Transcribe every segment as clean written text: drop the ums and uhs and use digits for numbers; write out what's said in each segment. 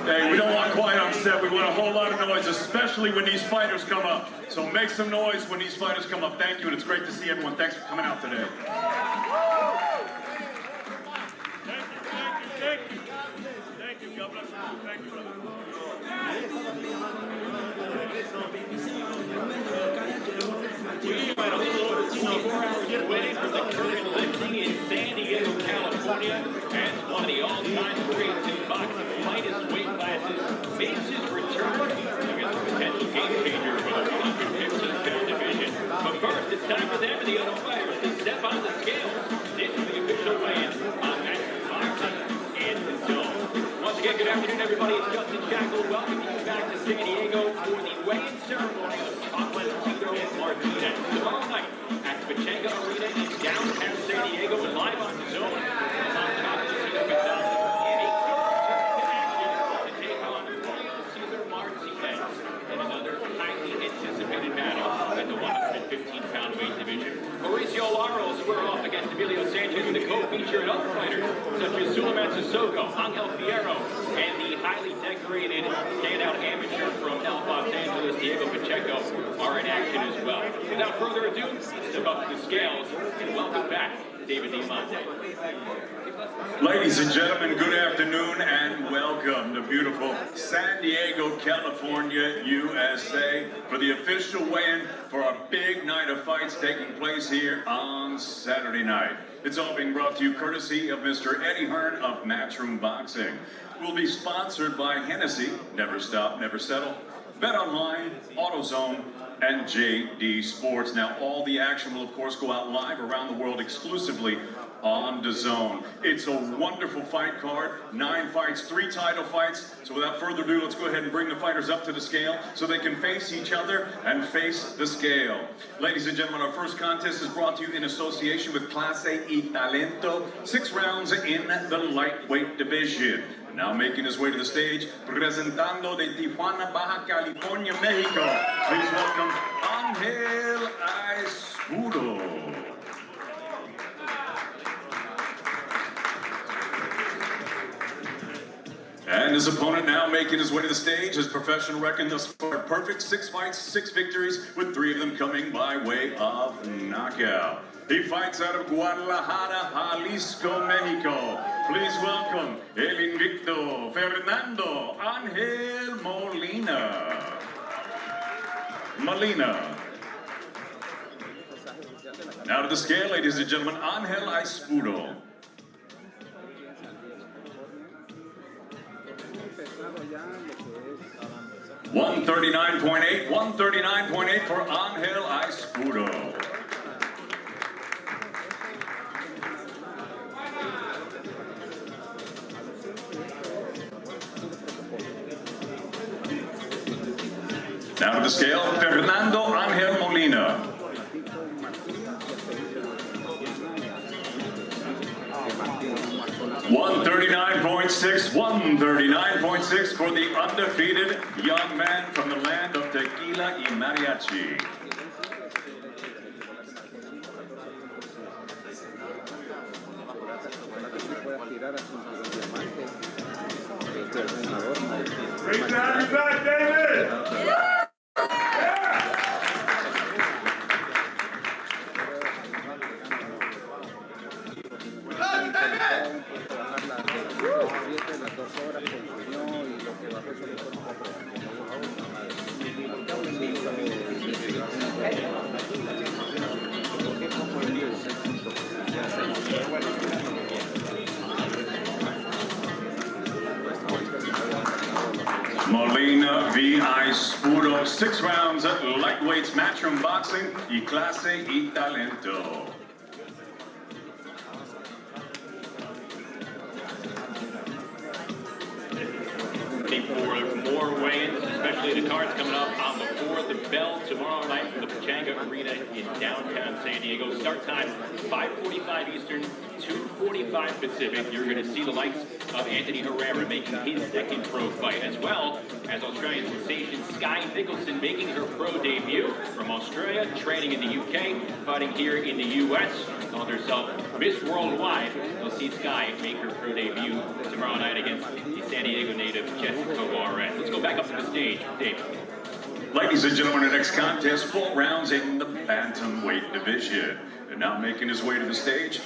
Hey, we don't want quiet on set. We want a whole lot of noise, especially when these fighters come up. So make some noise when these fighters come up. Thank you, and it's great to see everyone. Thanks for coming out today. Thank you. Thank you. God bless you. Thank you, brother. We are a little over 24 hours away from the current lifting in San Diego, California, and one of the all-time greats in boxing, lightest weight classes, makes his return against a potential game changer for the 115-pound division. But first, it's time for them and the other fighters to step on the scale. This is the official weigh-in on Boxing in the Zone. Once again, good afternoon, everybody. It's Justin Shackle. Welcome you back to San Diego for the weigh-in ceremony of Chocolatito Martinez. Tomorrow night at Pechanga Arena in downtown San Diego, and live on the Zone. Chocolatito Gonzalez in a action to take on Julio Cesar Martinez in another highly anticipated battle at the 115-pound weight division. Mauricio Lara will square off against Emilio Sanchez with a co-feature and other fighters such as Suleiman Sissoko, Angel Fierro, and the highly decorated standout amateur from Los Angeles, Diego Pacheco, are in action as well. Without further ado, step up to the scales and welcome back David Diamante. Ladies and gentlemen, good afternoon and welcome to beautiful San Diego, California, USA for the official weigh-in for our big night of fights taking place here on Saturday night. It's all being brought to you courtesy of Mr. Eddie Hearn of Matchroom Boxing. We'll be sponsored by Hennessy, Never Stop, Never Settle, Bet Online, AutoZone, and JD Sports. Now, all the action will, of course, go out live around the world exclusively on DAZN. It's a wonderful fight card, 9 fights, 3 title fights. So without further ado, let's go ahead and bring the fighters up to the scale so they can face each other and face the scale. Ladies and gentlemen, our first contest is brought to you in association with Clase y Talento, 6 rounds in the lightweight division. Now making his way to the stage, presentando de Tijuana, Baja California, Mexico. Please welcome Angel Aizpuro. And his opponent now making his way to the stage, his professional record thus far perfect, 6 fights, 6 victories, with 3 of them coming by way of knockout. He fights out of Guadalajara, Jalisco, Mexico. Please welcome El Invicto, Fernando Angel Molina. Now to the scale, ladies and gentlemen, Angel Aizpuro. 139.8 for Angel Aizpuro. Now to the scale, Fernando Angel Molina. 139.6 for the undefeated young man from the land of tequila y mariachi. Great to have you back, David! Molina v. Aizpuro, 6 rounds at lightweights, Matchroom Boxing y Clase y Talento. For more weigh-ins, especially the cards coming up on Before the Bell tomorrow night from the Pechanga Arena in downtown San Diego. Start time 5:45 Eastern, 2:45 Pacific. You're going to see the likes of Anthony Herrera making his second pro fight, as well as Australian sensation Sky Nicholson making her pro debut from Australia, training in the UK, fighting here in the US. Called herself Miss Worldwide. We'll see Sky make her pro debut tomorrow night against the San Diego native Jessica Juarez. Let's go back up to the stage, Dave. Ladies and gentlemen, the next contest, 4 rounds in the Bantamweight division. And now making his way to the stage,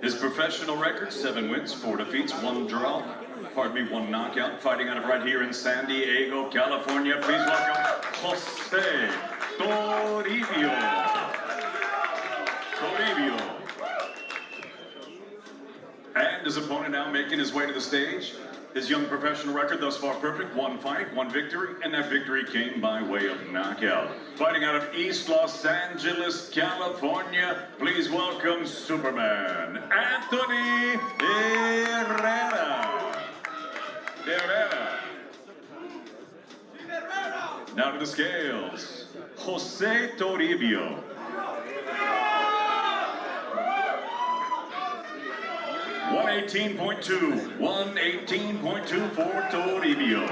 his professional record, 7 wins, 4 defeats, 1 draw, 1 knockout, fighting out of right here in San Diego, California. Please welcome Jose Toribio. And his opponent now making his way to the stage. His young professional record thus far perfect, 1 fight, 1 victory, and that victory came by way of knockout. Fighting out of East Los Angeles, California, please welcome Superman, Anthony Herrera. Now to the scales, Jose Toribio. 118.2 for Toribio.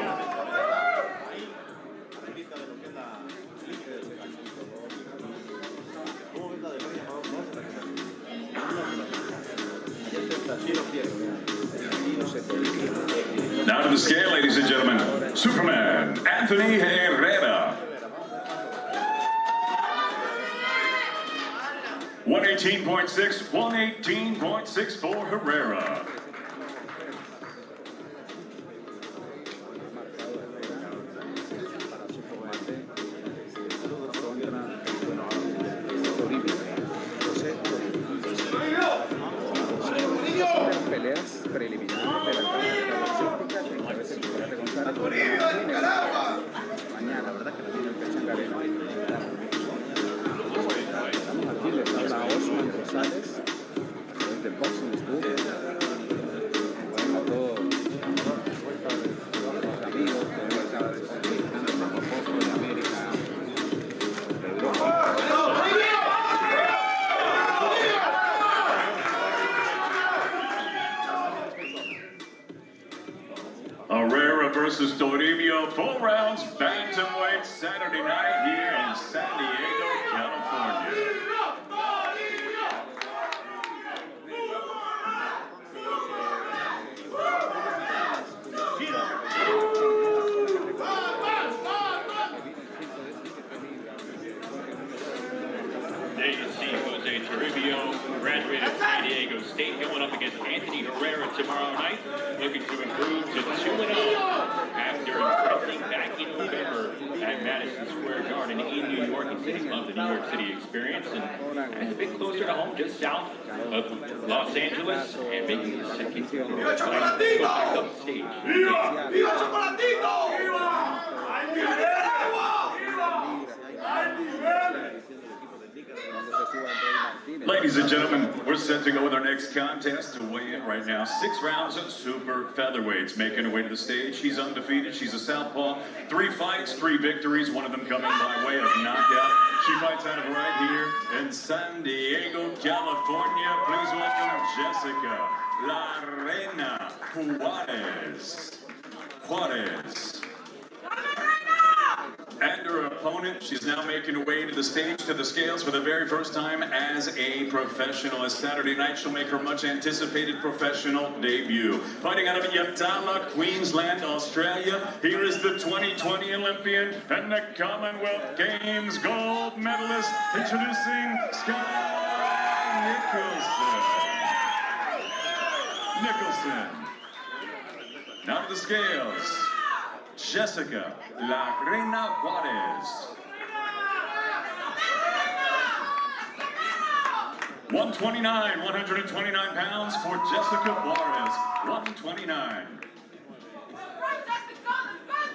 Now to the scale, ladies and gentlemen, Superman, Anthony Herrera. 118.6 for Herrera. Peleas preliminares de la mañana, la verdad que la tiene el Pechanga Arena. Estamos aquí, les habla Gonzalez, a través del Boxing School. Bueno, a todos los amigos que ven acá de América, de Europa. Herrera versus Toribio, 4 rounds, Bantamweight, Saturday night here in San Diego, California. There you see Jose Toribio, graduated San Diego State, going up against Anthony Herrera tomorrow night, looking to improve to 2-0 after impressing back in November at Madison Square Garden in New York. He said he loved the New York City experience and is a bit closer to home, just south of Los Angeles, and making his second fight. Go back up stage. ¡Viva! ¡Viva Chocolatito! ¡Viva! ¡Al nivel! ¡Al nivel! Ladies and gentlemen, we're set to go with our next contest to weigh in right now. 6 rounds of super featherweights making her way to the stage. She's undefeated. She's a southpaw. 3 fights, 3 victories, one of them coming by way of knockout. She fights out of right here in San Diego, California. Please welcome Jessica La Reina Juarez. And her opponent, she's now making her way to the stage, to the scales for the very first time as a professional. As Saturday night, she'll make her much anticipated professional debut. Fighting out of Yatala, Queensland, Australia, here is the 2020 Olympian and the Commonwealth Games gold medalist, introducing Sky Nicholson. Now to the scales, Jessica La Reina Juarez. 129 pounds for Jessica Juarez. 129.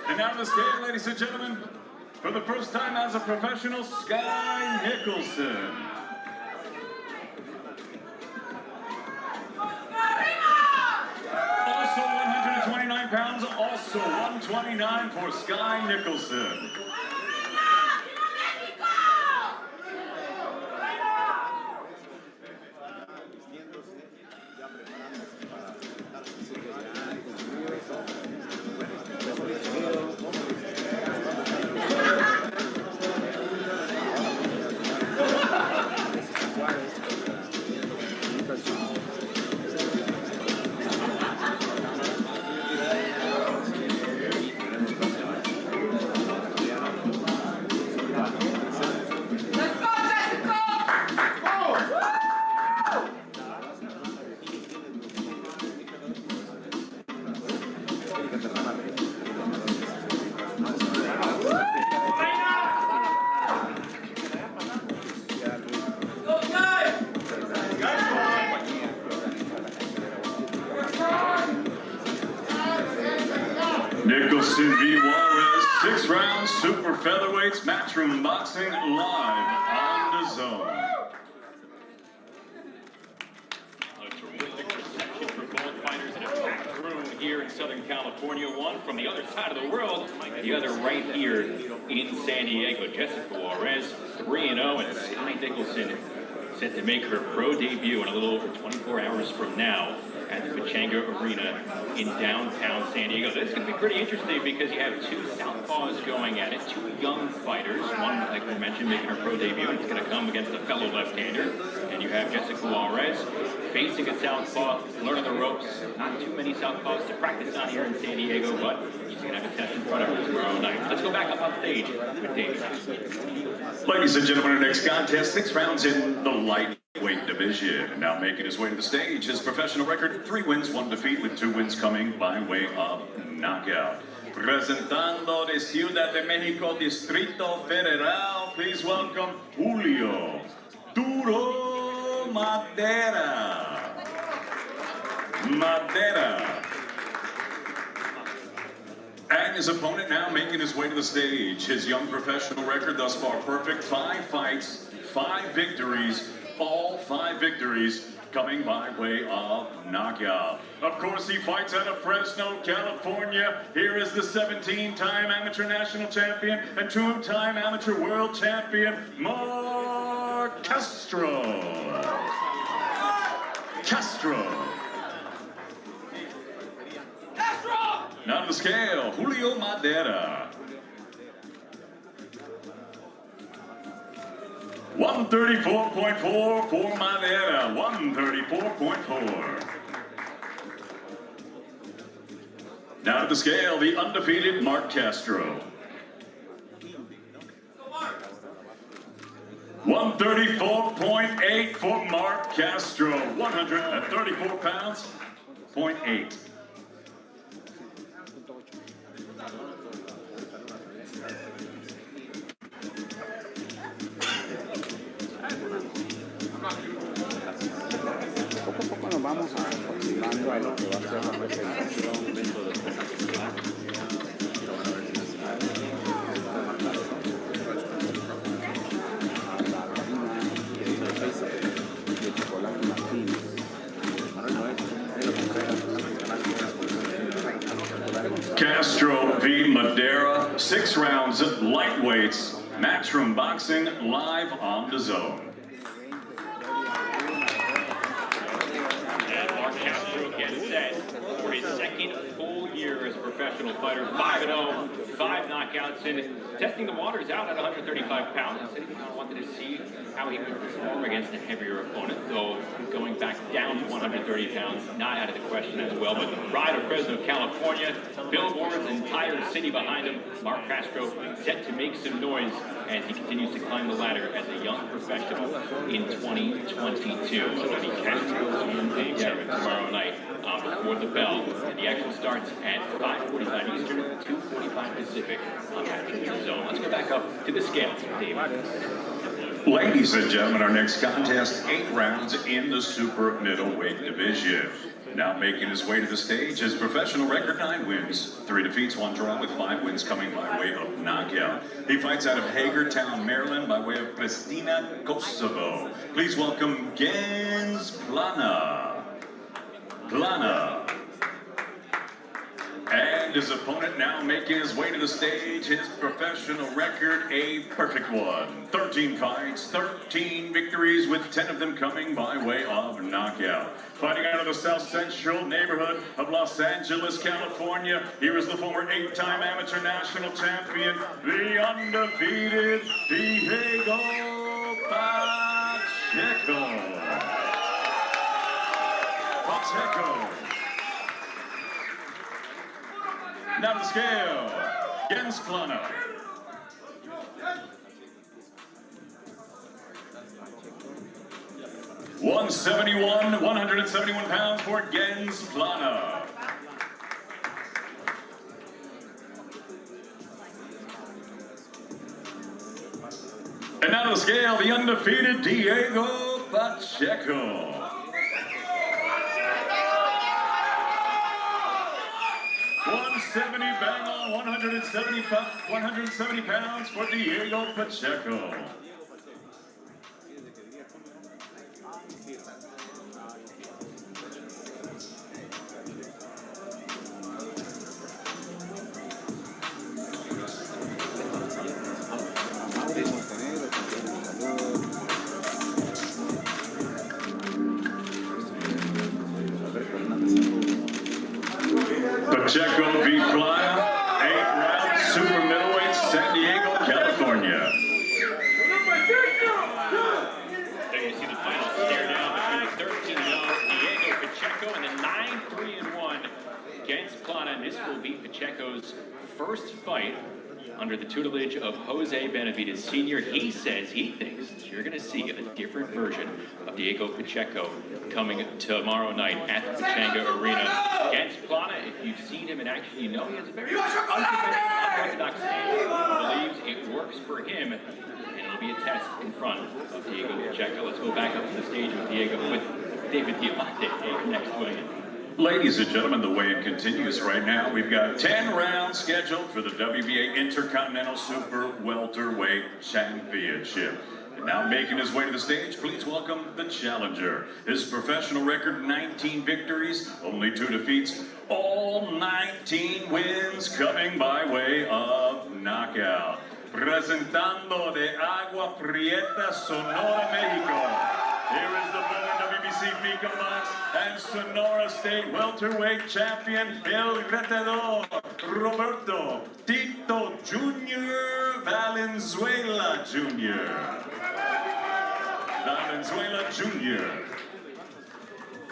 And now to the scale, ladies and gentlemen, for the first time as a professional, Sky Nicholson. Also 129 pounds, also 129 for Sky Nicholson. Anderson v. Juarez, 6 rounds, super featherweights, matchroom boxing live on the zone. A terrific reception for both fighters in a packed room here in Southern California. One from the other side of the world, the other right here in San Diego. Jessica Juarez, 3-0, and Sky Nicholson set to make her pro debut in a little over 24 hours from now at the Pechanga Arena in downtown San Diego. This is going to be pretty interesting because you have 2 southpaws going at it, 2 young fighters. One, like we mentioned, making her pro debut, and it's going to come against a fellow left-hander. And you have Jessica Juarez facing a southpaw, learning the ropes. Not too many southpaws to practice on here in San Diego, but she's going to have a test in front of her tomorrow night. Let's go back up on stage with David. Ladies and gentlemen, our next contest, 6 rounds in the lightweight division. Now making his way to the stage, his professional record, 3 wins, 1 defeat, with 2 wins coming by way of knockout. Presentando de Ciudad de Mexico, Distrito Federal, please welcome Julio Duro Madera. And his opponent now making his way to the stage. His young professional record thus far perfect. 5 fights, 5 victories, all 5 victories coming by way of knockout. Of course, he fights out of Fresno, California. Here is the 17-time amateur national champion and 2-time amateur world champion, Mark Castro. Now to the scale, Julio Madera. 134.4 for Madera, 134.4. Now to the scale, the undefeated Mark Castro. 134.8 for Mark Castro, 134 pounds, 0.8. Poco a poco nos vamos aproximando a lo que va a ser la presentación dentro del festival. A la harina de César de Chocolatito Martinez. Castro v. Madera, 6 rounds of lightweights, matchroom boxing live on the zone. And Mark Castro gets set for his second full year as a professional fighter. 5-0, 5 knockouts, and testing the waters out at 135 pounds. He said he wanted to see how he would perform against a heavier opponent, though going back down to 130 pounds, not out of the question as well. But the pride of Fresno, California, billboards, entire city behind him. Mark Castro set to make some noise as he continues to climb the ladder as a young professional in 2022. So it'll be Castro in tomorrow night before the bell. And the action starts at 5:45 Eastern, 2:45 Pacific on Matchroom Zone. Let's go back up to the scale, David. Ladies and gentlemen, our next contest, 8 rounds in the super middleweight division. Now making his way to the stage, his professional record, 9 wins, 3 defeats, 1 draw, with 5 wins coming by way of knockout. He fights out of Hagerstown, Maryland, by way of Pristina, Kosovo. Please welcome Gens Plana. And his opponent now making his way to the stage, his professional record, a perfect one. 13 fights, 13 victories, with 10 of them coming by way of knockout. Fighting out of the South Central neighborhood of Los Angeles, California, here is the former 8-time amateur national champion, the undefeated Diego Pacheco. Now to the scale, Gens Plana. 171 pounds for Gens Plana. And now to the scale, the undefeated Diego Pacheco. 170 bang on 170 pounds for Diego Pacheco. Pacheco v. Playa, 8-round super middleweight, San Diego, California. There you see the final stare down between the 13-0 Diego Pacheco and the 9-3-1 against Plana. And this will be Pacheco's first fight under the tutelage of Jose Benavidez Sr. He says he thinks you're going to see a different version of Diego Pacheco coming tomorrow night at the Pechanga Arena against Plana. If you've seen him in action, you know he has a very unorthodox stance. He believes it works for him, and it'll be a test in front of Diego Pacheco. Let's go back up to the stage with David Diamante next to him. Ladies and gentlemen, the weigh-in continues right now. We've got 10 rounds scheduled for the WBA Intercontinental Super Welterweight Championship. And now making his way to the stage, please welcome the challenger. His professional record, 19 victories, only 2 defeats, all 19 wins coming by way of knockout. Presentando de Agua Prieta, Sonora, Mexico. Here is the former WBC Beacon Box and Sonora State welterweight champion, El Retador, Roberto Tito Jr. Valenzuela Jr. Valenzuela Jr.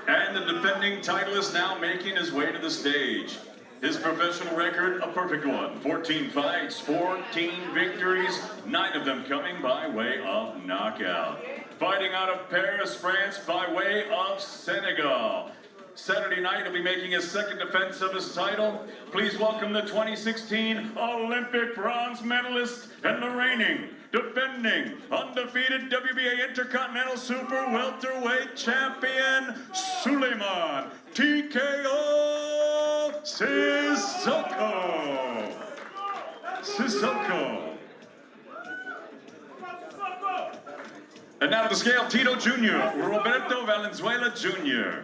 And the defending titleist now making his way to the stage. His professional record, a perfect one. 14 fights, 14 victories, 9 of them coming by way of knockout. Fighting out of Paris, France, by way of Senegal. Saturday night, he'll be making his second defense of his title. Please welcome the 2016 Olympic bronze medalist and the reigning, defending, undefeated WBA Intercontinental Super Welterweight Champion, Suleiman TKO Sissoko. Sissoko. And now to the scale, Tito Jr., Roberto Valenzuela Jr.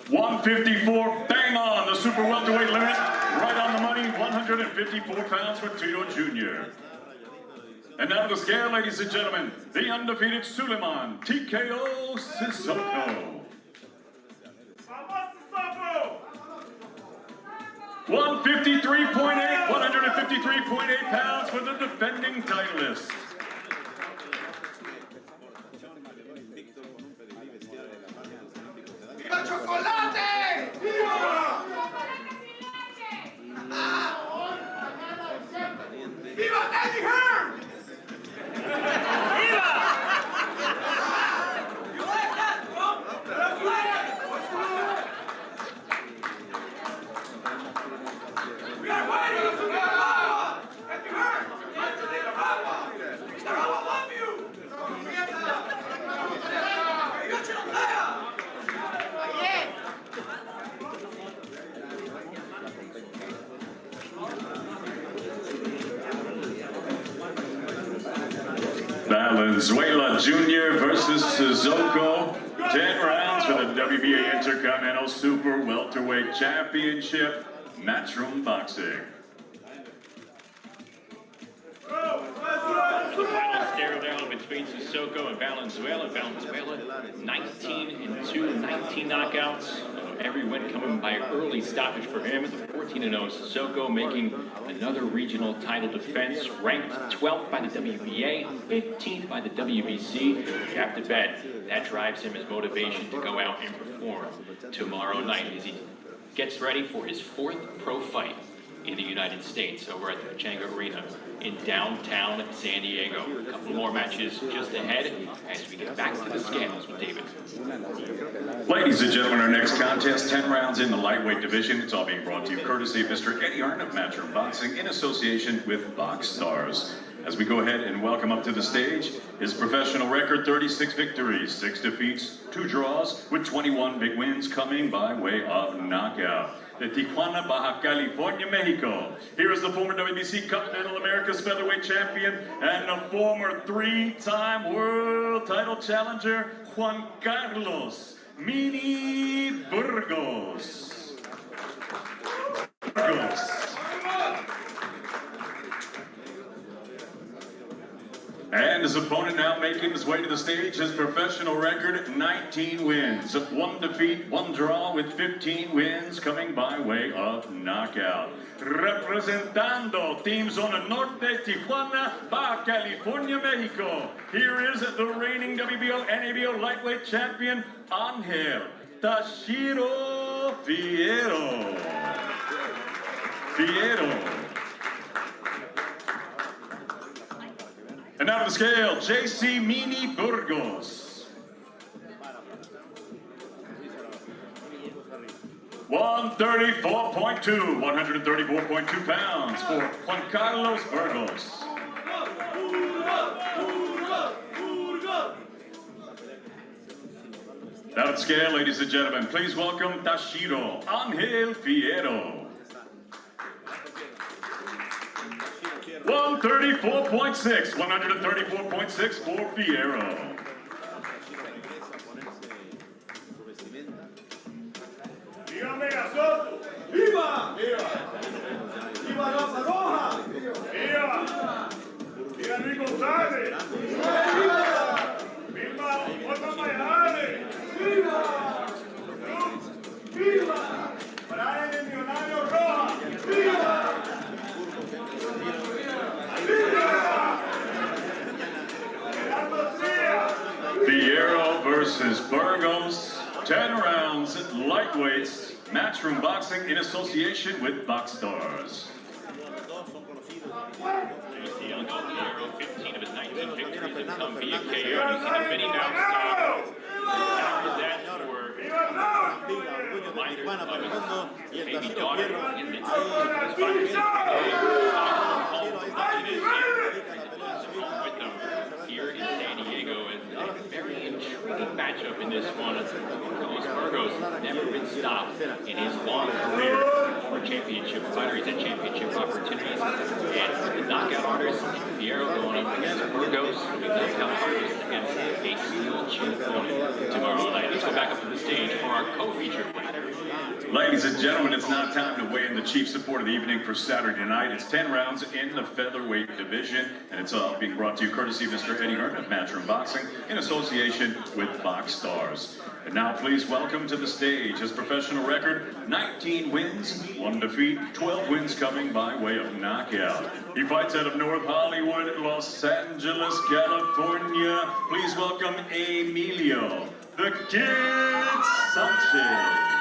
$154, bang on, the super welterweight limit, right on the money, 154 pounds for Tito Jr. And now to the scale, ladies and gentlemen, the undefeated Suleiman TKO Sissoko. 153.8 pounds for the defending titleist. ¡Viva Chocolate! ¡Viva! ¡Viva Eddie Hearn! ¡Viva! You like that, bro? That's right! We are waiting to get out! Eddie Hearn! Mr. Rama love you! ¡Viva Chocolate! Valenzuela Jr. versus Sissoko. 10 rounds for the WBA Intercontinental Super Welterweight Championship. Matchroom Boxing. The final stare down between Sissoko and Valenzuela. Valenzuela 19-2, 19 knockouts. Every win coming by early stoppage for him. 14-0 Sissoko making another regional title defense. Ranked 12th by the WBA, 15th by the WBC. You have to bet that drives him his motivation to go out and perform tomorrow night as he gets ready for his 4th pro fight in the United States over at the Pechanga Arena in downtown San Diego. A couple more matches just ahead as we get back to the scales with David. Ladies and gentlemen, our next contest, 10 rounds in the lightweight division. It's all being brought to you courtesy of Mr. Eddie Hearn of Matchroom Boxing in association with Box Stars. As we go ahead and welcome up to the stage, his professional record, 36 victories, 6 defeats, 2 draws, with 21 big wins coming by way of knockout. De Tijuana, Baja California, Mexico. Here is the former WBC Continental America's Featherweight champion and the former 3-time world title challenger, Juan Carlos Mini Burgos. And his opponent now making his way to the stage, his professional record, 19 wins, 1 defeat, 1 draw, with 15 wins coming by way of knockout. Representando Team Zona Norte, Tijuana, Baja California, Mexico. Here is the reigning WBO NABO lightweight champion, Angel Tashiro Fierro. And now to the scale, JC Mini Burgos. 134.2, 134.2 pounds for Juan Carlos Burgos. Now to the scale, ladies and gentlemen, please welcome Tashiro Angel Fierro. 134.6, 134.6 for Fierro. Dígame a Soto. ¡Viva! ¡Viva! ¡Viva Rafa Roja! ¡Viva! ¡Viva Luis Gonzalez! ¡Viva! ¡Viva Otto Mayales! ¡Viva! ¡Viva! ¡Brian el Millonario Roja! ¡Viva! Fierro versus Burgos, 10 rounds, lightweights, matchroom boxing in association with Box Stars. Fierro, 15 of his 19 victories have come via KO. He's seen a many bouts stop. After that, for minor of his baby daughter in here in San Diego, and a very intriguing matchup in this one. Carlos Burgos never been stopped in his long career for championship fighter. He's had championship opportunities and the knockout artist. Fierro going up against Burgos, the knockout artist, against a steel chin opponent tomorrow night. Let's go back up to the stage for our co-featured fighter. Ladies and gentlemen, it's now time to weigh in the chief support of the evening for Saturday night. It's 10 rounds in the featherweight division, and it's all being brought to you courtesy of Mr. Eddie Hearn of Matchroom Boxing in association with Box Stars. And now please welcome to the stage his professional record, 19 wins, 1 defeat, 12 wins coming by way of knockout. He fights out of North Hollywood, Los Angeles, California. Please welcome Emilio, the Kid Sanchez.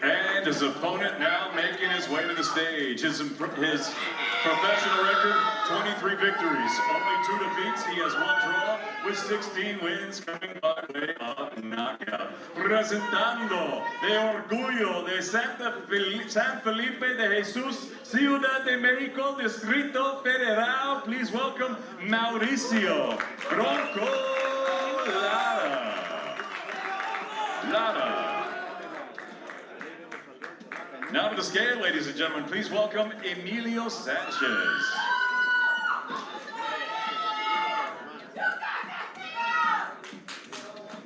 And his opponent now making his way to the stage. His professional record, 23 victories, only 2 defeats. He has 1 draw with 16 wins coming by way of knockout. Presentando de Orgullo de San Felipe de Jesus, Ciudad de México, Distrito Federal. Please welcome Mauricio Bronco Lara. Now to the scale, ladies and gentlemen, please welcome Emilio Sanchez.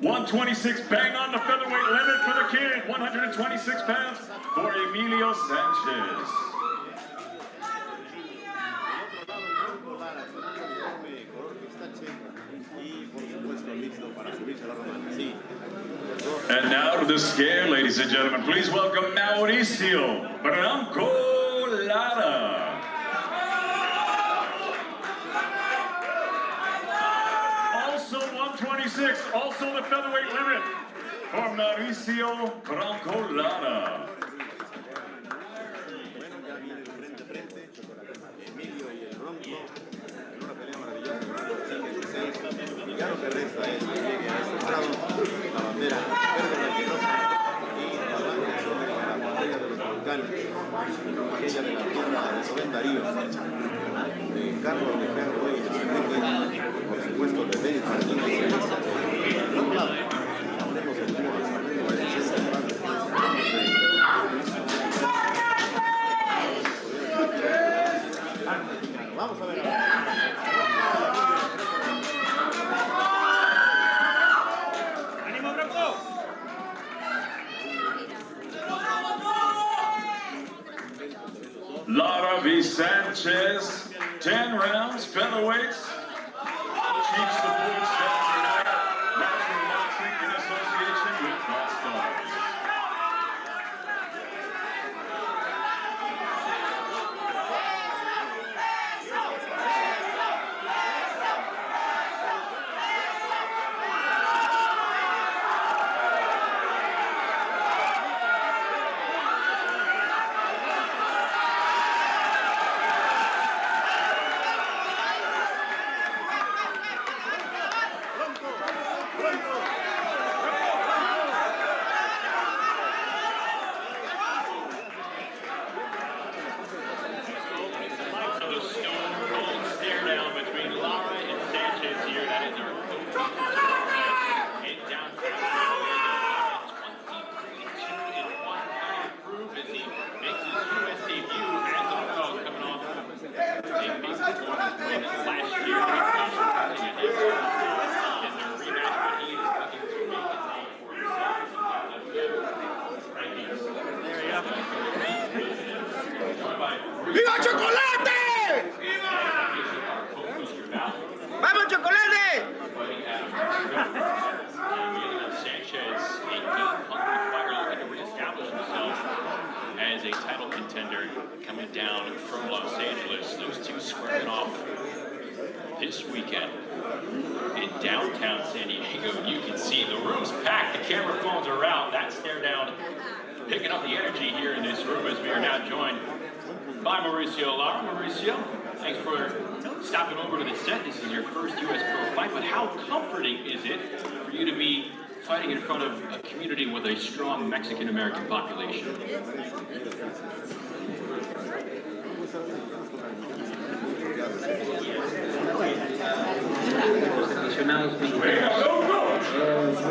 $126, bang on the featherweight limit for the kid. 126 pounds for Emilio Sanchez. And now to the scale, ladies and gentlemen, please welcome Mauricio Bronco Lara. Also 126, also the featherweight limit for Mauricio Bronco Lara. Ya lo que resta es que llegue a este estrado la bandera verde, la roja y la blanca sobre la pantalla de los local, aquella de la tierra de Rubén Darío, de Carlos de Featherweight, por supuesto de David Martinez. Del otro lado, tenemos el dúo de vamos a ver ahora. Lara V. Sanchez, 10 rounds, featherweights. Chief support staff tonight, Natural Boxing in association with Boston. ¡Viva Chocolate! ¡Vamos, Chocolate! Sanchez, a game-hungry fighter looking to reestablish himself as a title contender coming down from Los Angeles. Those two squaring off this weekend in downtown San Diego. You can see the room's packed. The camera phones are out. That stare down picking up the energy here in this room as we are now joined by Mauricio Lara. Mauricio, thanks for stopping over to the set. This is your first U.S. Pro fight, but how comforting is it for you to be fighting in front of a community with a strong Mexican-American population?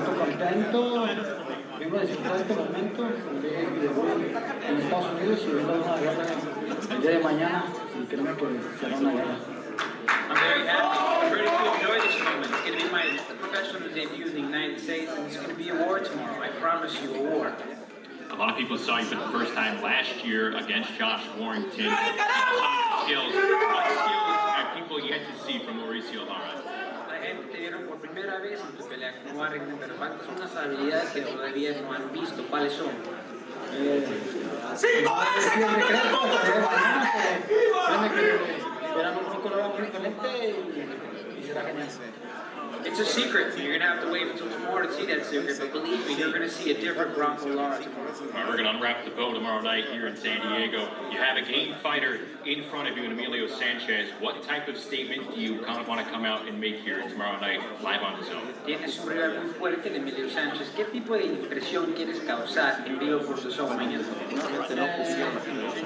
Muy contento, vengo a disfrutar este momento, porque en Estados Unidos y vengo a una guerra el día de mañana y creo que será una guerra. I'm very happy. I'm ready to enjoy this moment. It's going to be my professional debut in the United States, and it's going to be a war tomorrow. I promise you, a war. A lot of people saw you for the first time last year against Josh Warrington. What skills are people yet to see from Mauricio Lara? La gente te vieron por primera vez en tu pelea con Warrington, pero faltan unas habilidades que todavía no han visto. ¿Cuáles son? ¡Cinco veces campeón del mundo, Chocolate! Verán un poco lo muy diferente y será genial. It's a secret. You're going to have to wait until tomorrow to see that secret, but believe me, you're going to see a different Bronco Lara tomorrow. We're going to unwrap the bow tomorrow night here in San Diego. You have a game fighter in front of you in Emilio Sanchez. What type of statement do you kind of want to come out and make here tomorrow night live on the zone? Tienes un rival muy fuerte en Emilio Sánchez. ¿Qué tipo de impresión quieres causar en vivo por su show mañana?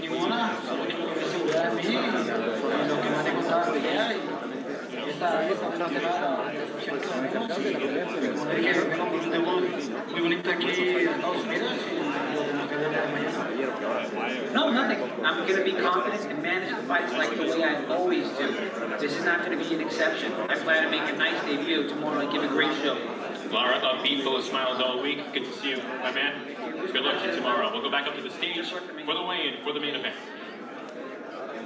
Ninguna, lo único que es seguridad en mí, lo que manejo cada pelea y esta no será la decepción que tenemos de la pelea, porque como le dije, vengo por un debut muy bonito aquí en Estados Unidos y lo tenemos que ver mañana. No, nothing. I'm going to be confident and manage the fights like the way I always do. This is not going to be an exception. I plan to make a nice debut tomorrow and give a great show. Lara, upbeat, full of smiles all week. Good to see you, my man. Good luck to you tomorrow. We'll go back up to the stage for the weigh-in for the main event.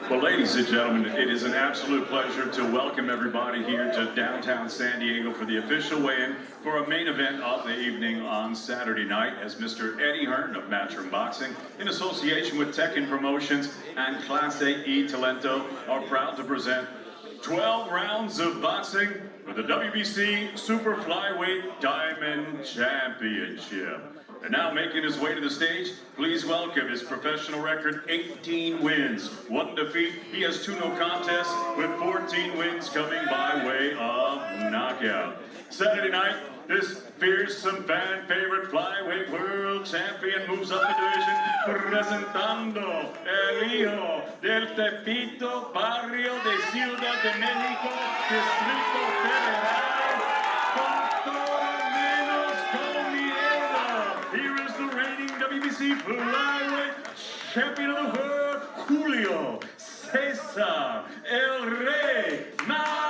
Well, ladies and gentlemen, it is an absolute pleasure to welcome everybody here to downtown San Diego for the official weigh-in for a main event of the evening on Saturday night, as Mr. Eddie Hearn of Matchroom Boxing, in association with Tekken Promotions and Clase E Talento, are proud to present 12 rounds of boxing for the WBC Super Flyweight Diamond Championship. And now making his way to the stage, please welcome his professional record, 18 wins, 1 defeat. He has 2 no contests with 14 wins coming by way of knockout. Saturday night, This fearsome fan favorite flyweight world champion moves up the division, presentando el hijo del Tepito, barrio de Ciudad de México, Distrito Federal, con todo menos con miedo. Here is the reigning WBC flyweight champion of the world, Julio Cesar El Rey Martinez.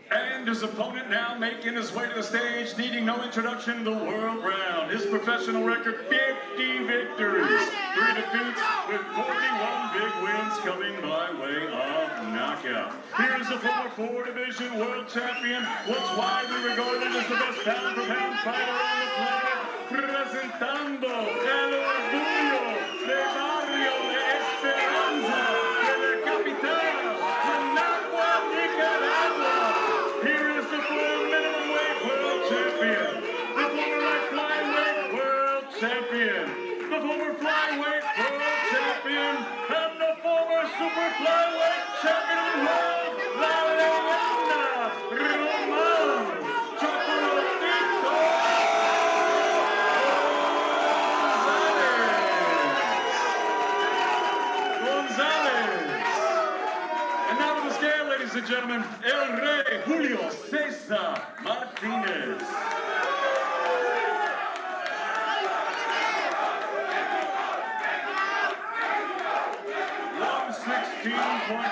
And his opponent now making his way to the stage, needing no introduction, the world round. His professional record, 50 victories, 3 defeats, with 41 big wins coming by way of knockout. Here's the former 4-division world champion, what's widely regarded as the best pound-for-pound fighter on the planet, presentando el orgullo de barrio de Esperanza de la capital, Managua, Nicaragua. Here is the former middleweight world champion, the former light flyweight world champion, the former flyweight world champion, and the former super flyweight champion of the world, La Leyenda, Roman Chocolatito Gonzalez. And now to the scale, ladies and gentlemen, El Rey Julio Cesar Martinez.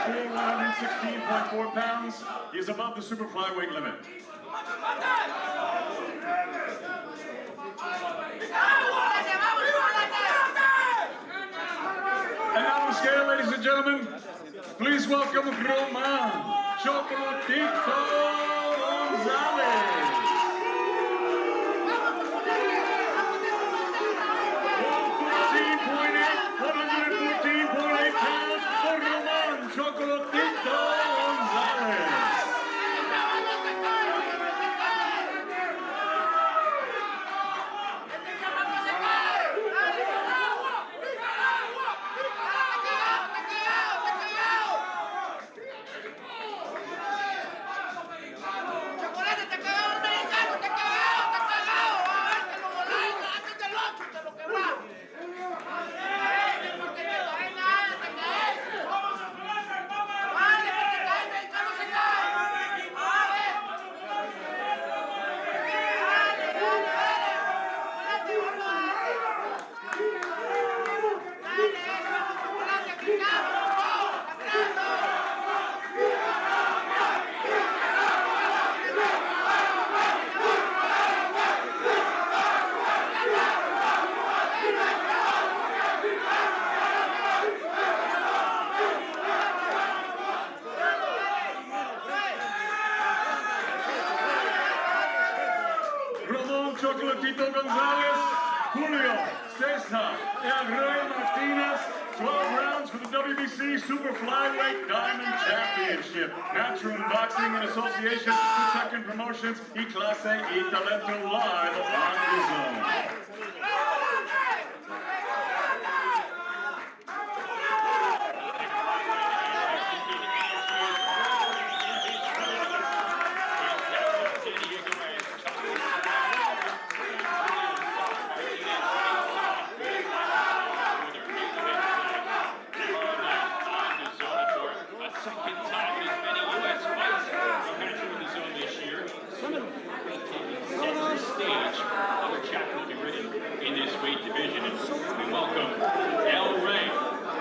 116.4 pounds. He is above the super flyweight limit. And now on the scale, ladies and gentlemen, please welcome Roman Chocolatito Gonzalez. 114.8 pounds for Roman Chocolatito Gonzalez. Chocolatito Gonzalez, Julio Cesar El Rey Martinez, 12 rounds for the WBC Super Flyweight Diamond Championship. Matchroom Boxing in association with Tekken Promotions, y Clase y Talento live on the zone.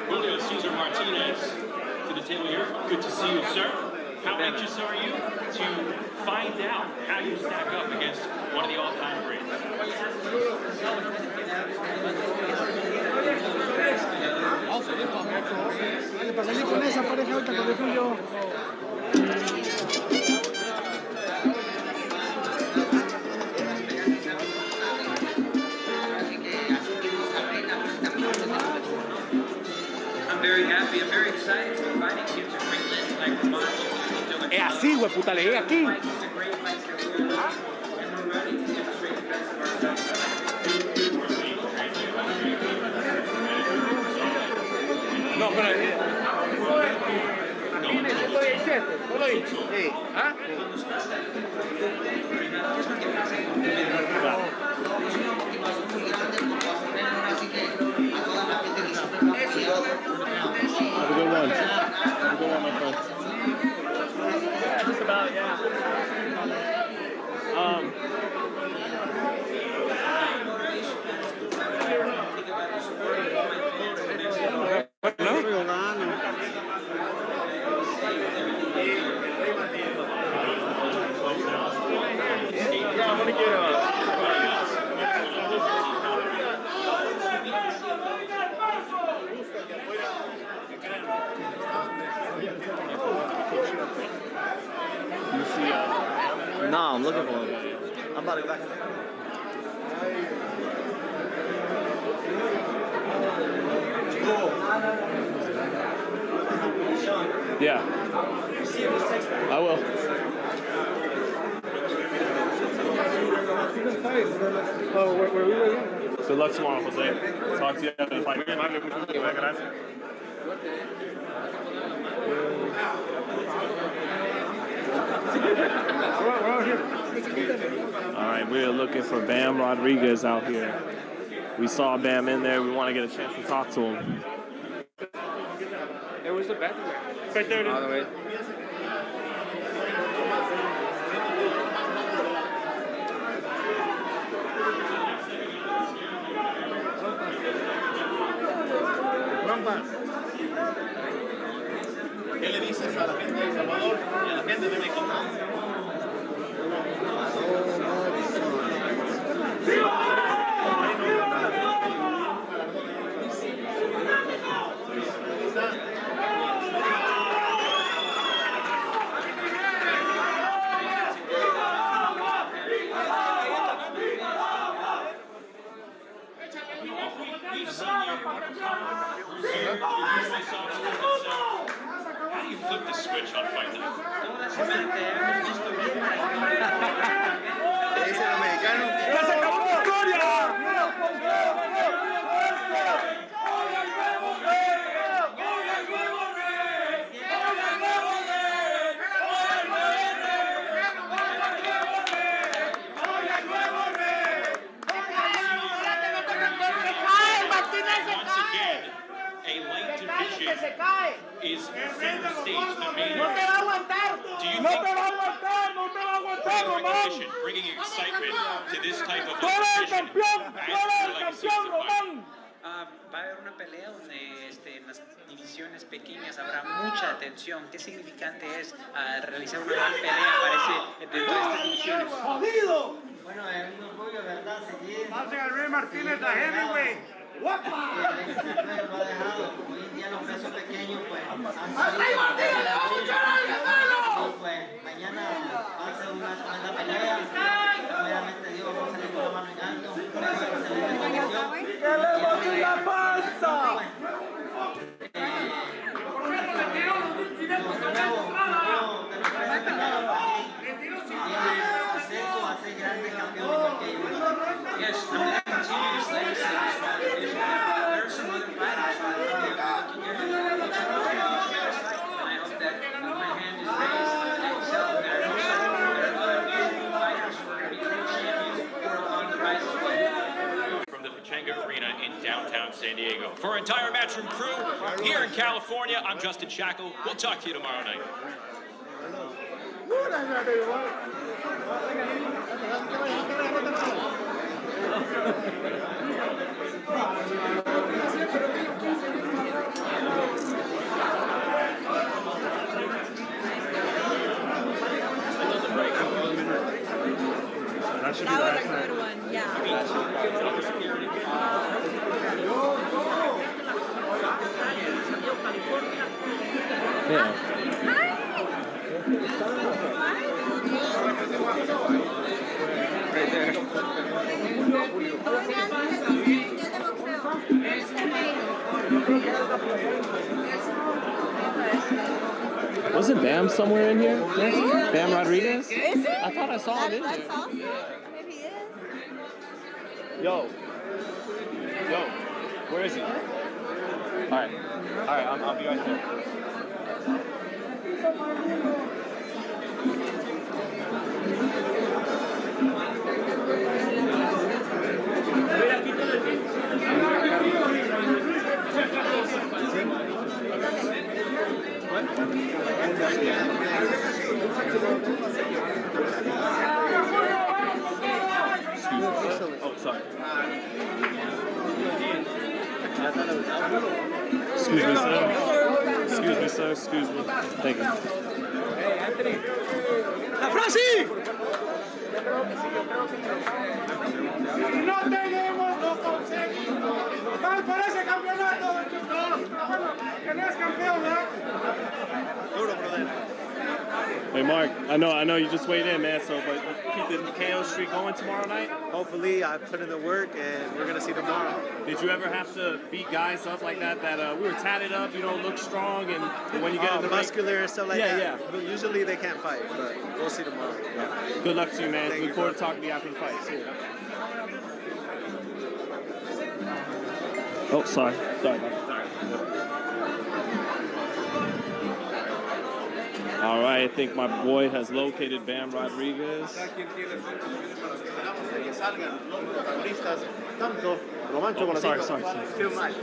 Julio Cesar Martinez to the table here. Good to see you, sir. How anxious are you to find out how you stack up against one of the all-time greats? I'm very happy, I'm very excited to be fighting kids with great legends like Roman Chocolatito. Es así, güey, puta, leí aquí. Fights, it's a great fight that we're and we're ready to demonstrate the best of ourselves. No, pero... Dime, 117. ¿Solo ahí? Sí. ¿Ah? Have a good one. Have a good one, my friend. Yeah, just about, yeah. Yeah, I'm gonna get No, I'm looking for him. I'm about to go back in there. Yeah, I will. Oh, where we were? Good luck tomorrow, Jose. Talk to you after the fight. All right, we're looking for Bam Rodriguez out here. We saw Bam in there. We want to get a chance to talk to him. Hey, where's the bathroom? Right there. All the way. ¿Qué le dices a la gente de El Salvador y a la gente de México? How do you flip the switch on FightHype? Is center stage the main? No te va a aguantar. Do you think bringing excitement to this type of competition? Va a haber una pelea donde en las divisiones pequeñas habrá mucha atención. ¿Qué significante es realizar una gran pelea dentro de estas divisiones? ¡Jodido! Bueno, es un orgullo, ¿verdad? Seguir. Julio Martinez, la heavyweight. ¡Guapa! No ha dejado. Hoy en día los pesos pequeños, pues, han salido. Y pues, mañana va a ser una tremenda pelea. Primeramente Dios, vamos a salir con la mano en alto. Excelente condición. ¡Que le bote la panza! Yes, I'm going to continue this legacy of this division. There are some other fighters who are looking at and I hope that my hand is raised and excel. There are other fighters who are going to be true champions who are on the rise as well. From the Pechanga Arena in downtown San Diego. For our entire Matchroom crew here in California, I'm Justin Shackle. We'll talk to you tomorrow night. That was a good one, yeah. Yeah. Right there. Wasn't Bam somewhere in here? Bam Rodriguez? Is it? I thought I saw him in That's there. awesome. Maybe he is. Yo, where is he? Alright, I'll be right there. Oh, sorry. Excuse me, sir. Excuse me, sir. Excuse me. Thank you. Hey, Anthony. ¡La Franci! Si no tenemos, no conseguimos. Mal por ese campeonato, que no es campeón, ¿verdad? Duro, brother. Hey, Mark. I know you just weighed in, man. So, but keep the KO streak going tomorrow night. Hopefully, I put in the work, and we're gonna see tomorrow. Did you ever have to beat guys up like that? We were tatted up, you don't look strong, and when you get in the muscular and stuff like that. Yeah. But usually they can't fight, but we'll see tomorrow. Yeah. Good luck to you, man. Thank Look you, forward to bro. talking to you after the fight. See you. Oh, sorry. Sorry, man. All right, I think my boy has located Bam Rodriguez. Oh, sorry. Too much.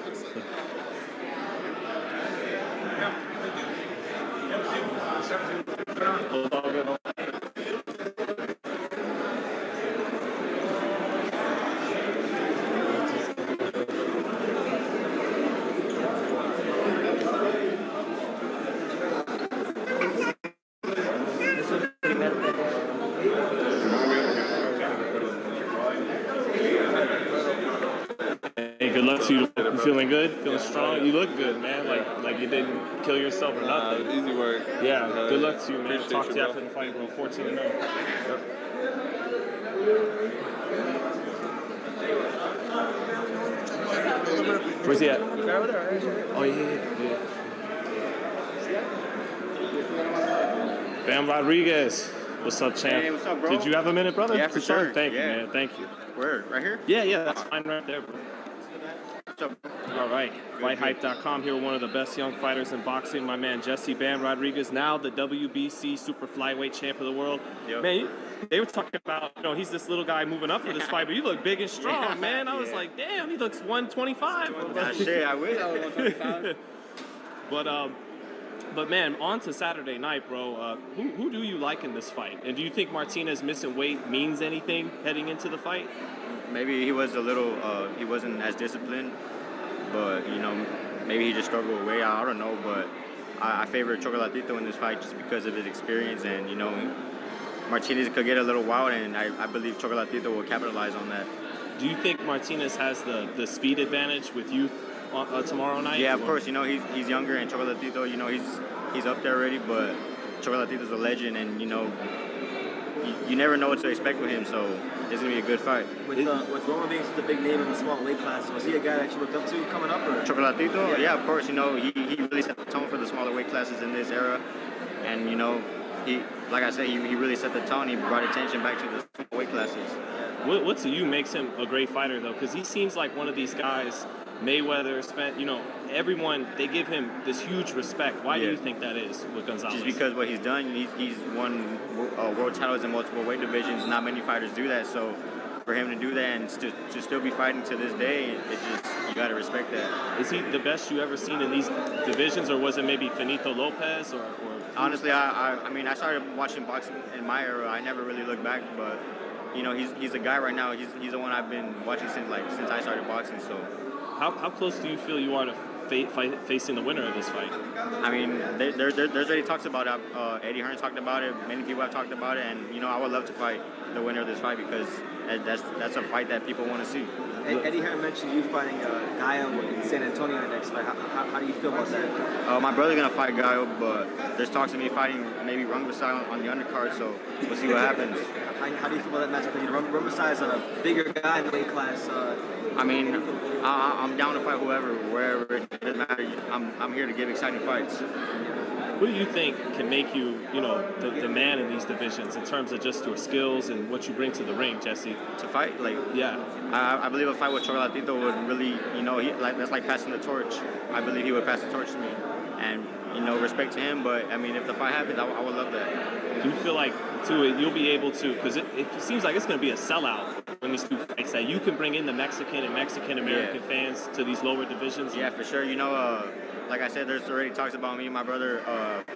Hey, good luck to you. You feeling good? Feeling strong? You look good, man. Like you didn't kill yourself or nothing. Easy work. Yeah, good luck to you, man. Appreciate Talk to you you, after the fight, bro. 14-0. Where's he at? Oh, yeah. Bam Rodriguez. What's up, champ? Hey, what's up, bro? Did you have a minute, brother? Yeah, for sure. Thank you, Yeah. man. Thank you. Where? Right here? Yeah, that's fine right there, bro. What's up? All right, FightHype.com here, one of the best young fighters in boxing. My man Jesse Bam Rodriguez, now the WBC super flyweight champ of the world. Yep. Man, they were talking about, he's this little guy moving up for this fight, but you look big and strong, man. I was like, damn, he looks 125. Shit, I wish. But man, on to Saturday night, bro. Who do you like in this fight? And do you think Martinez missing weight means anything heading into the fight? Maybe he was a little, he wasn't as disciplined, but, maybe he just struggled with weight. I don't know, but I favor Chocolatito in this fight just because of his experience, and, Martinez could get a little wild, and I believe Chocolatito will capitalize on that. Do you think Martinez has the speed advantage with youth tomorrow night? Yeah, of course. He's younger, and Chocolatito, he's up there already, but Chocolatito's a legend, and, you never know what to expect with him, so it's going to be a good fight. With Roma being such a big name in the small weight classes, was he a guy that you looked up to coming up? Or? Chocolatito? Yeah, of course. He really set the tone for the smaller weight classes in this era, and, he, like I said, he really set the tone. He brought attention back to the small weight classes. What to you makes him a great fighter, though? Because he seems like one of these guys, Mayweather, everyone, they give him this huge respect. Why do you think that is with Gonzalez? Just because what he's done, he's won world titles in multiple weight divisions. Not many fighters do that, so for him to do that and to still be fighting to this day, you got to respect that. Is he the best you ever seen in these divisions, or was it maybe Finito Lopez? Or Honestly, I started watching boxing in my era. I never really looked back, but he's a guy right now. He's the one I've been watching since I started boxing. So, how close do you feel you are to facing the winner of this fight? I mean, there's already talks about it. Eddie Hearn talked about it. Many people have talked about it, and I would love to fight the winner of this fight because that's a fight that people want to see. Eddie Hearn mentioned you fighting Gallo in San Antonio in the next fight. How do you feel about that? My brother's gonna fight Gallo, but there's talks of me fighting maybe Rungvisai on the undercard. So we'll see what happens. How do you feel about that matchup? Rungvisai is a bigger guy in the weight class. I mean, I'm down to fight whoever, wherever. It doesn't matter. I'm here to give exciting fights. What do you think can make you, the man in these divisions in terms of just your skills and what you bring to the ring, Jesse? To fight, yeah, I believe a fight with Chocolatito would really, that's like passing the torch. I believe he would pass the torch to me, and respect to him. But I mean, if the fight happens, I would love that. Do you feel like too you'll be able to, because it seems like it's going to be a sellout when these two fights, that you can bring in the Mexican and Mexican American fans to these lower divisions? Yeah, for sure. Like I said, there's already talks about me and my brother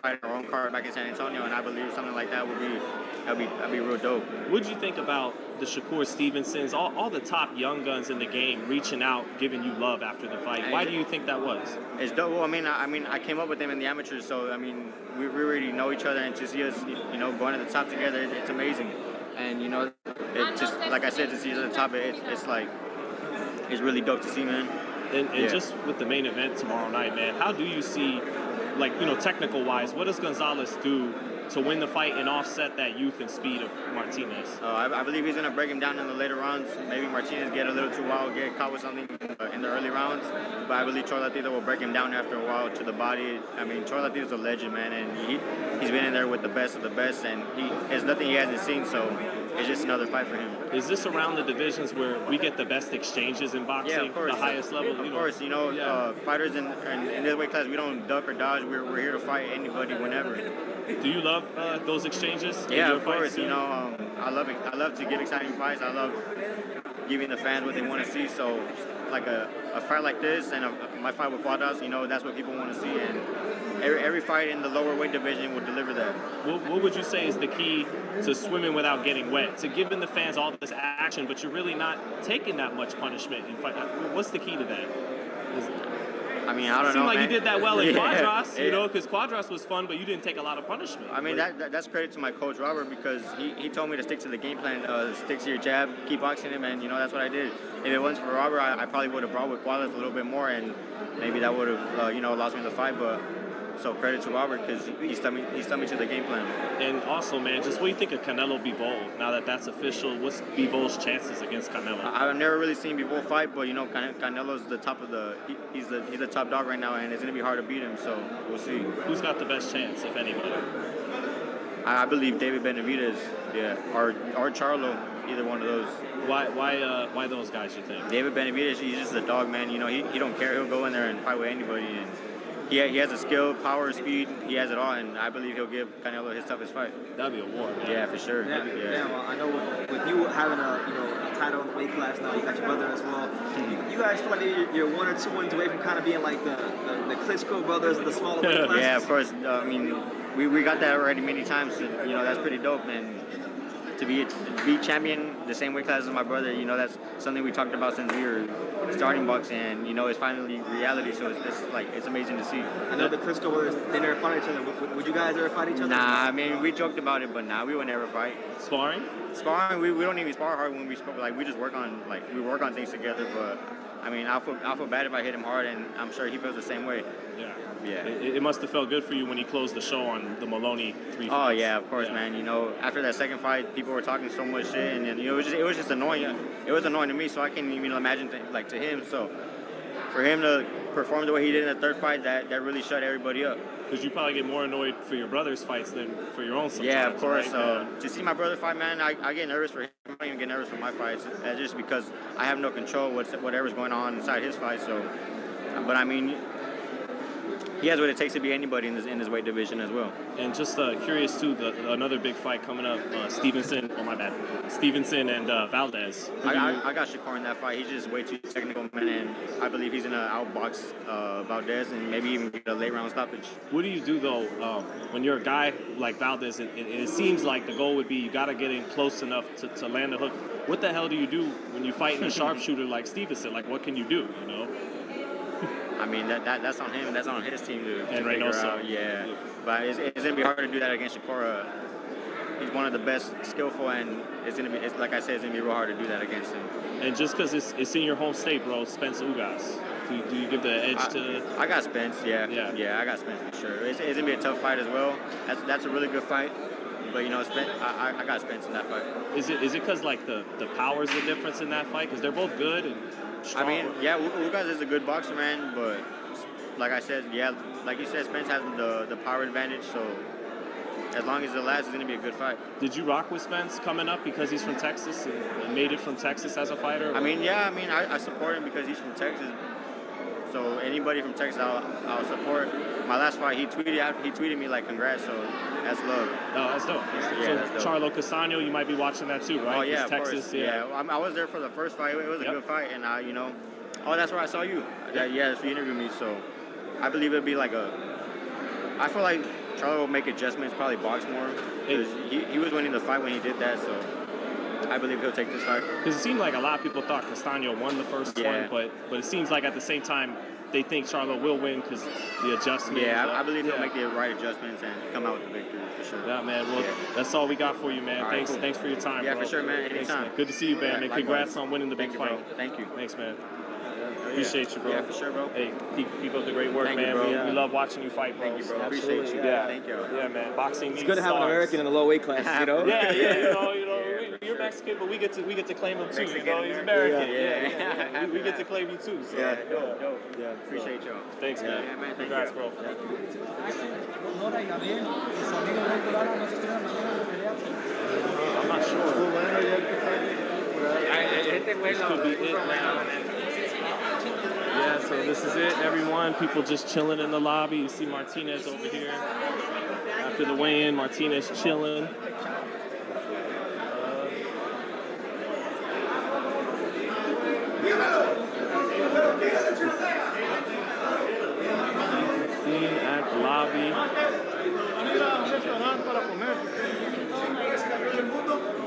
fighting our own card back in San Antonio, and I believe something like that would be real dope. What did you think about the Shakur Stevensons, all the top young guns in the game reaching out, giving you love after the fight? Why do you think that was? It's dope. Well, I came up with them in the amateurs, so we already know each other, and to see us, going to the top together, it's amazing. And it just, like I said, to see us at the top, it's really dope to see, man. And just with the main event tomorrow night, man, how do you see, technical wise, what does Gonzalez do to win the fight and offset that youth and speed of Martinez? I believe he's going to break him down in the later rounds. Maybe Martinez get a little too wild, get caught with something in the early rounds. But I believe Chocolatito will break him down after a while to the body. Chocolatito's a legend, man, and he's been in there with the best of the best, and there's nothing he hasn't seen, so it's just another fight for him. Is this around the divisions where we get the best exchanges in boxing? Yeah, of course. The highest level? Of course, fighters in this weight class, we don't duck or dodge. We're here to fight anybody whenever. Do you love those exchanges? Yeah, of course. I love it. I love to get exciting fights. I love giving the fans what they want to see. So, like a fight like this and my fight with Quadras, that's what people want to see. And every fight in the lower weight division will deliver that. What would you say is the key to swimming without getting wet? To giving the fans all this action, but you're really not taking that much punishment in fight. What's the key to that? I don't know. It seemed like man. you did that well in Quadras, because Quadras was fun, but you didn't take a lot of punishment. That's credit to my coach, Robert, because he told me to stick to the game plan, stick to your jab, keep boxing him, and, that's what I did. If it wasn't for Robert, I probably would have brought with Quadras a little bit more, and maybe that would have, lost me the fight, but... So credit to Robert because he stuck me to the game plan. And also, man, just what do you think of Canelo Bivol? Now that that's official, what's Bivol's chances against Canelo? I've never really seen Bivol fight, but Canelo's the top of he's the top dog right now, and it's gonna be hard to beat him. So we'll see. Who's got the best chance, if anybody? I believe David Benavidez, or Charlo, either one of those. Why those guys? You think? David Benavidez, he's just a dog, man. He don't care. He'll go in there and fight with anybody. And he has the skill, power, speed. He has it all, and I believe he'll give Canelo his toughest fight. That'd be a war, man. Yeah, for sure. Yeah. Well, I know with you having a title in the weight class now, you got your brother as well. You guys feel like you're 1 or 2 wins away from kind of being like the Klitschko brothers of the smaller weight classes? Yeah, of course. We got that already many times. So, that's pretty dope, and to be champion the same weight class as my brother, that's something we talked about since we were starting boxing, and it's finally reality. So it's amazing to see. I know the Klitschko brothers, they never fight each other. Would you guys ever fight each other? Nah, we joked about it, but we would never fight. Sparring, we don't even spar hard when we spoke. We just work on things together. But I'll feel bad if I hit him hard, and I'm sure he feels the same way. Yeah. It must have felt good for you when he closed the show on the Maloney 3 fights. Oh yeah, of course, man. After that second fight, people were talking so much shit, and it was just annoying. It was annoying to me, so I can't even imagine to him. So for him to perform the way he did in the third fight, that really shut everybody up. Because you probably get more annoyed for your brother's fights than for your own sometimes. Yeah, of course. Right? To see my brother fight, man, I get nervous for him. I don't even get nervous for my fights, just because I have no control whatever's going on inside his fight. So, but he has what it takes to be anybody in this weight division as well. And just curious too, another big fight coming up, Stevenson and Valdez. I got Shakur in that fight. He's just way too technical, man, and I believe he's gonna outbox Valdez and maybe even get a late round stoppage. What do you do though when you're a guy like Valdez? It seems like the goal would be you got to get in close enough to land a hook. What the hell do you do when you fight in a sharpshooter like Stevenson? Like, what can you do? That's on him. That's on his team to figure out. Yeah, but it's gonna be hard to do that against Shakur. He's one of the best skillful, and like I said, it's gonna be real hard to do that against him. And just because it's in your home state, bro, Spence Ugas. Do you give the edge to? I got Spence. Yeah, I got Spence for sure. It's gonna be a tough fight as well. That's a really good fight. But Spence, I got Spence in that fight. Is it because like the power's the difference in that fight? Because they're both good and strong. Ugas is a good boxer, man, but like I said, yeah, like you said, Spence has the power advantage, so as long as it lasts, it's going to be a good fight. Did you rock with Spence coming up because he's from Texas and made it from Texas as a fighter? I mean, yeah, I support him because he's from Texas. So anybody from Texas, I'll support. My last fight, he tweeted me like, congrats, so that's love. Oh, that's dope. Yeah, that's dope. Charlo Casano, you might be watching that too, right? Oh, yeah, of Texas, course. Yeah, I was there for the first fight. It was a good fight, and you know, oh, that's where I saw you. Yeah, that's where you interviewed me, so I believe it'd be like I feel like Charlo will make adjustments, probably box more, because he was winning the fight when he did that, so I believe he'll take this fight. Because it seemed like a lot of people thought Castaño won the first one, but it seems like at the same time they think Charlo will win because the adjustments. Yeah, I believe he'll make the right adjustments and come out with the victory for sure. Yeah, man. Well, that's all we got for you, man. Right, Thanks for your time, bro. Yeah, for sure, man. Anytime. Thanks, man. Good to see you, man. Yeah, Congrats on winning the big fight. Bro. Thank you. Thanks, man. Appreciate you, bro. Yeah, for sure, bro. Hey, keep up the great work, Thank man. you, bro. We love watching you fight, bro. Thank you, bro. Absolutely. Appreciate you. Yeah. Thank you. Yeah, man. Boxing It's needs good to have an stars. American in the low weight class, you know? Yeah, you're Mexican, but we get to claim him too. Mexican, you know, he's American. Yeah. We get to claim you too. So. Yeah, dope. Yeah, Appreciate y'all. Thanks, man. Yeah, man. Congrats, bro. I'm not sure. This could be it now. Yeah, so this is it, everyone. People just chilling in the lobby. You see Martinez over here. After the weigh-in, Martinez chilling. Scene at the lobby.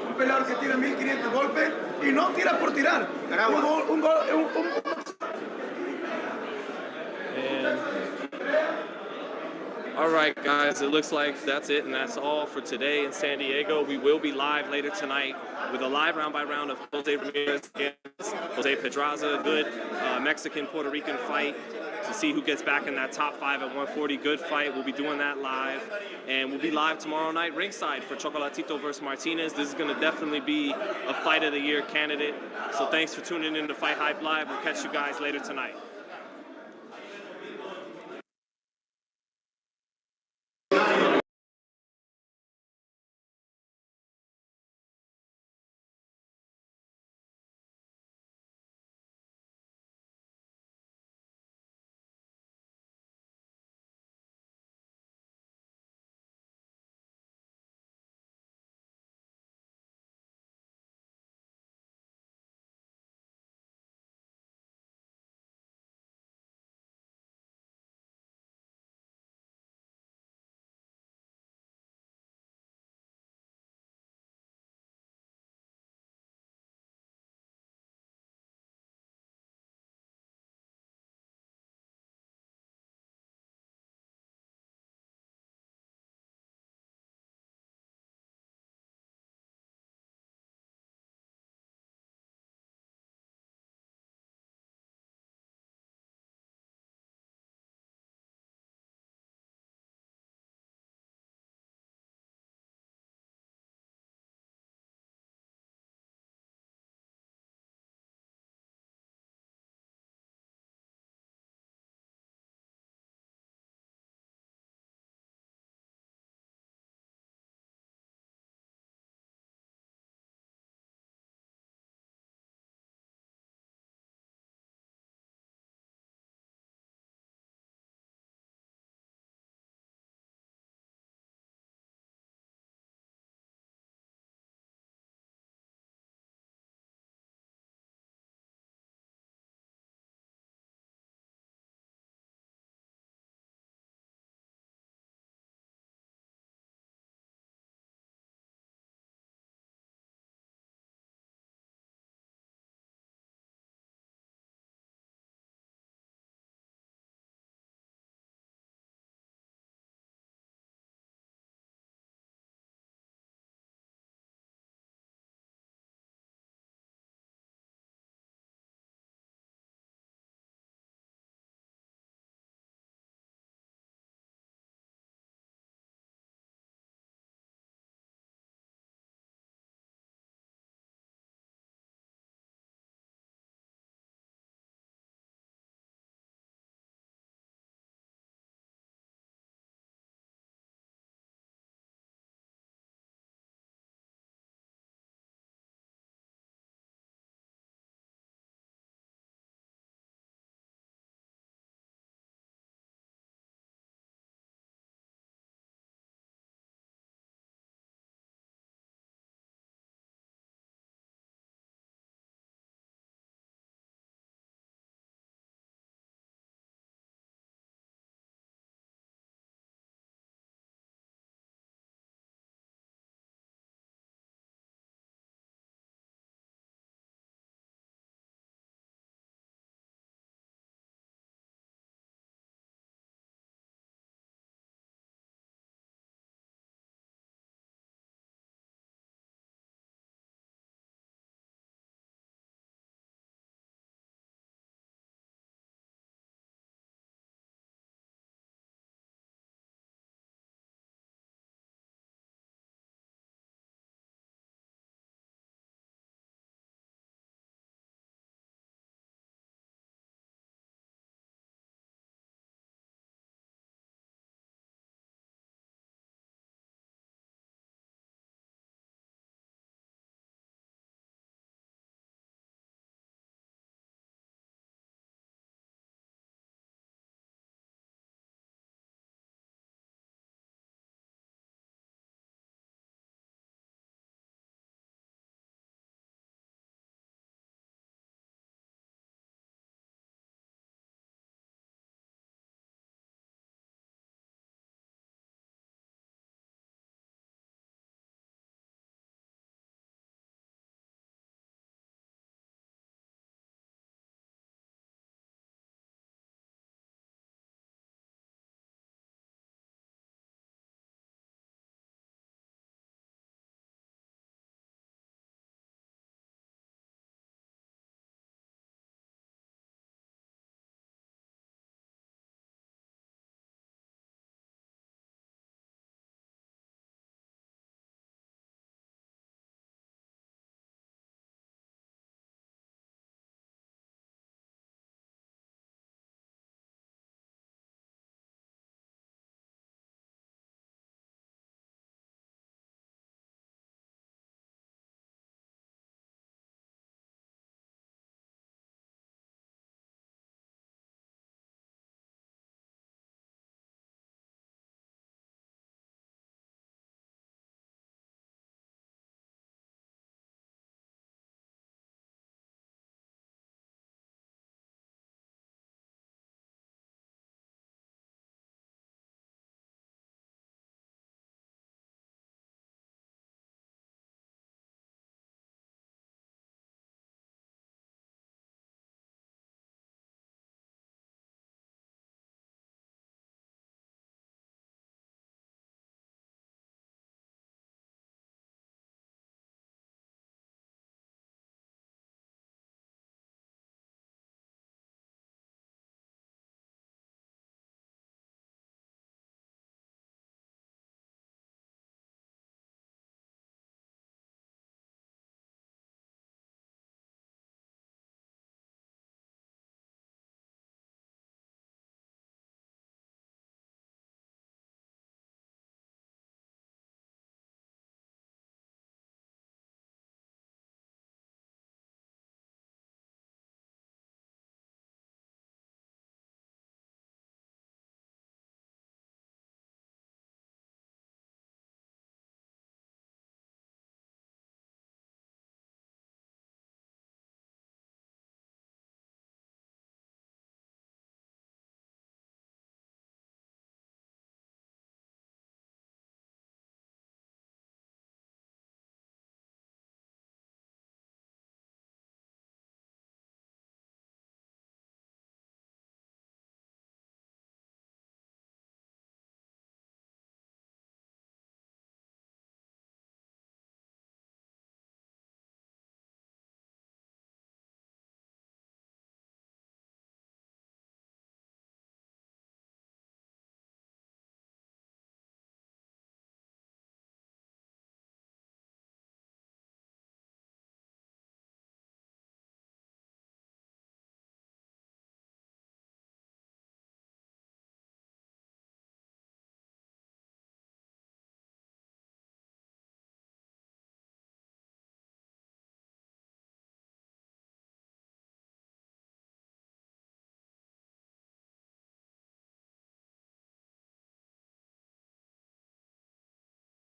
Un peleador que tira 1500 golpes y no tira por tirar. Un gol. All right, guys, it looks like that's it, and that's all for today in San Diego. We will be live later tonight with a live round-by-round of Jose Ramirez against Jose Pedraza. Good Mexican-Puerto Rican fight to see who gets back in that top 5 at 140. Good fight. We'll be doing that live, and we'll be live tomorrow night ringside for Chocolatito versus Martinez. This is going to definitely be a Fight of the Year candidate. So thanks for tuning in to FightHype Live. We'll catch you guys later tonight.